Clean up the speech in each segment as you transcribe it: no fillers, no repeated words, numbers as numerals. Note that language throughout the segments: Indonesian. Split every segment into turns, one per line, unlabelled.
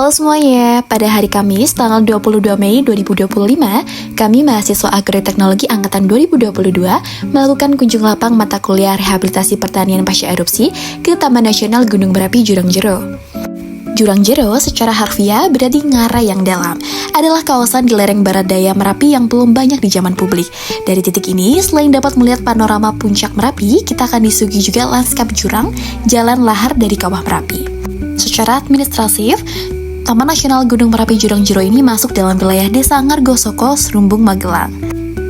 Halo semuanya, pada hari Kamis tanggal 22 Mei 2025, kami mahasiswa Agroteknologi Angkatan 2022 melakukan kunjung lapang mata kuliah Rehabilitasi Pertanian Pasca Erupsi ke Taman Nasional Gunung Merapi Jurang Jero. Jurang Jero secara harfiah berarti ngarai yang dalam, adalah kawasan di lereng barat daya Merapi yang belum banyak di zaman publik. Dari titik ini, selain dapat melihat panorama puncak Merapi, kita akan disuguhi juga lanskap jurang, jalan lahar dari kawah Merapi. Secara administratif, Taman Nasional Gunung Merapi Jurang Jero ini masuk dalam wilayah Desa Ngargosoko, Serumbung, Magelang.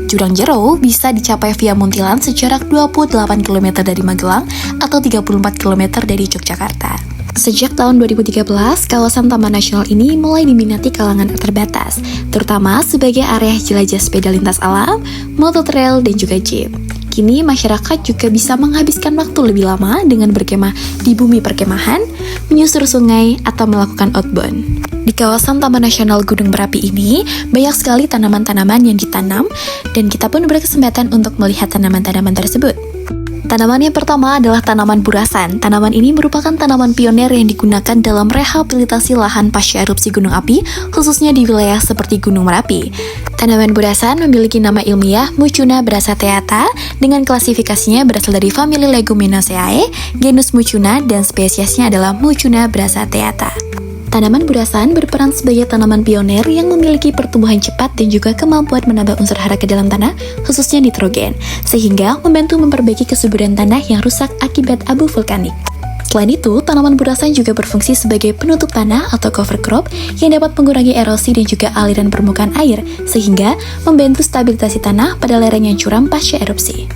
Jurang Jero bisa dicapai via Muntilan sejarak 28 km dari Magelang atau 34 km dari Yogyakarta. Sejak tahun 2013, kawasan Taman Nasional ini mulai diminati kalangan terbatas, terutama sebagai area jelajah sepeda lintas alam, mototrail, dan juga jeep. Kini masyarakat juga bisa menghabiskan waktu lebih lama dengan berkemah di bumi perkemahan, menyusur sungai, atau melakukan outbound. Di kawasan Taman Nasional Gunung Merapi ini, banyak sekali tanaman-tanaman yang ditanam, dan kita pun berkesempatan untuk melihat tanaman-tanaman tersebut. Tanaman yang pertama adalah tanaman burasan. Tanaman ini merupakan tanaman pionir yang digunakan dalam rehabilitasi lahan pasca erupsi gunung api, khususnya di wilayah seperti Gunung Merapi. Tanaman burasan memiliki nama ilmiah Mucuna brasateata, dengan klasifikasinya berasal dari famili Leguminosae, genus Mucuna, dan spesiesnya adalah Mucuna brasateata. Tanaman burasan berperan sebagai tanaman pionir yang memiliki pertumbuhan cepat dan juga kemampuan menambah unsur hara ke dalam tanah, khususnya nitrogen, sehingga membantu memperbaiki kesuburan tanah yang rusak akibat abu vulkanik. Selain itu, tanaman burasan juga berfungsi sebagai penutup tanah atau cover crop yang dapat mengurangi erosi dan juga aliran permukaan air, sehingga membantu stabilisasi tanah pada lereng yang curam pasca erupsi.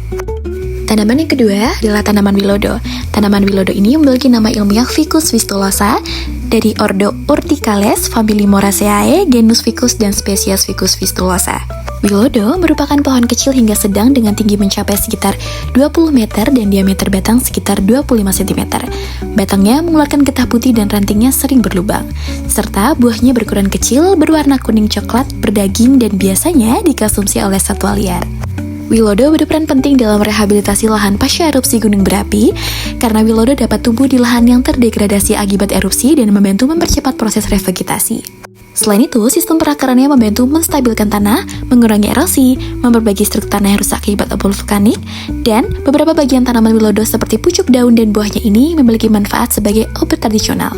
Tanaman yang kedua adalah tanaman wilodo. Tanaman wilodo ini memiliki nama ilmiah Ficus vistulosa dari ordo Urticales, famili Moraceae, genus Ficus, dan spesies Ficus vistulosa. Wilodo merupakan pohon kecil hingga sedang dengan tinggi mencapai sekitar 20 meter dan diameter batang sekitar 25 cm. Batangnya mengeluarkan getah putih dan rantingnya sering berlubang, serta buahnya berukuran kecil, berwarna kuning coklat, berdaging, dan biasanya dikonsumsi oleh satwa liar. Wilodo berperan penting dalam rehabilitasi lahan pasca erupsi gunung berapi, karena wilodo dapat tumbuh di lahan yang terdegradasi akibat erupsi dan membantu mempercepat proses revegetasi. Selain itu, sistem perakarannya membantu menstabilkan tanah, mengurangi erosi, memperbaiki struktur tanah yang rusak akibat abu vulkanik, dan beberapa bagian tanaman wilodo seperti pucuk daun dan buahnya ini memiliki manfaat sebagai obat tradisional.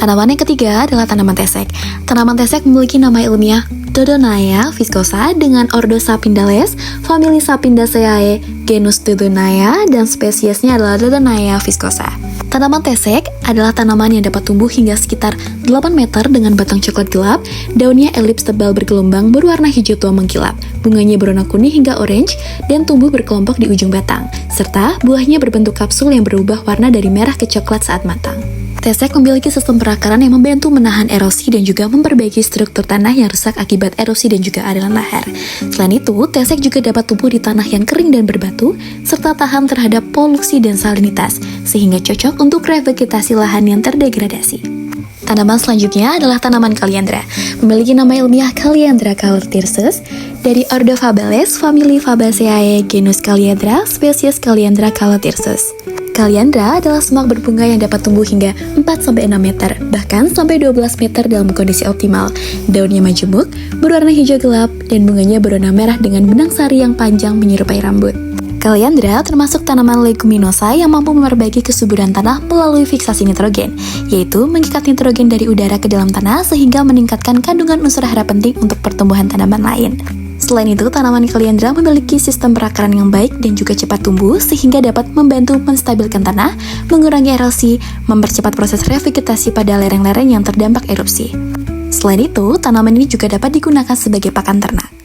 Tanaman yang ketiga adalah tanaman tesek. Tanaman tesek memiliki nama ilmiah Dodonaya viscosa dengan ordo Sapindales, famili Sapindaceae, genus Dodonaya, dan spesiesnya adalah Dodonaya viscosa. Tanaman tesek adalah tanaman yang dapat tumbuh hingga sekitar 8 meter dengan batang coklat gelap, daunnya elips tebal bergelombang berwarna hijau tua mengkilap, bunganya berwarna kuning hingga orange, dan tumbuh berkelompok di ujung batang, serta buahnya berbentuk kapsul yang berubah warna dari merah ke coklat saat matang. Tesek memiliki sistem perakaran yang membantu menahan erosi dan juga memperbaiki struktur tanah yang rusak akibat erosi dan juga aliran lahar. Selain itu, tesek juga dapat tumbuh di tanah yang kering dan berbatu, serta tahan terhadap polusi dan salinitas, sehingga cocok untuk revegetasi lahan yang terdegradasi. Tanaman selanjutnya adalah tanaman kaliandra. Memiliki nama ilmiah Kaliandra calotirsus dari ordo Fabales, famili Fabaceae, genus Kaliandra, spesies Kaliandra calotirsus. Kaliandra adalah semak berbunga yang dapat tumbuh hingga 4-6 meter, bahkan sampai 12 meter dalam kondisi optimal. Daunnya majemuk, berwarna hijau gelap, dan bunganya berwarna merah dengan benang sari yang panjang menyerupai rambut. Kaliandra termasuk tanaman leguminosa yang mampu memperbaiki kesuburan tanah melalui fiksasi nitrogen, yaitu mengikat nitrogen dari udara ke dalam tanah sehingga meningkatkan kandungan unsur hara penting untuk pertumbuhan tanaman lain. Selain itu, tanaman kaliandra memiliki sistem perakaran yang baik dan juga cepat tumbuh sehingga dapat membantu menstabilkan tanah, mengurangi erosi, mempercepat proses revegetasi pada lereng-lereng yang terdampak erupsi. Selain itu, tanaman ini juga dapat digunakan sebagai pakan ternak.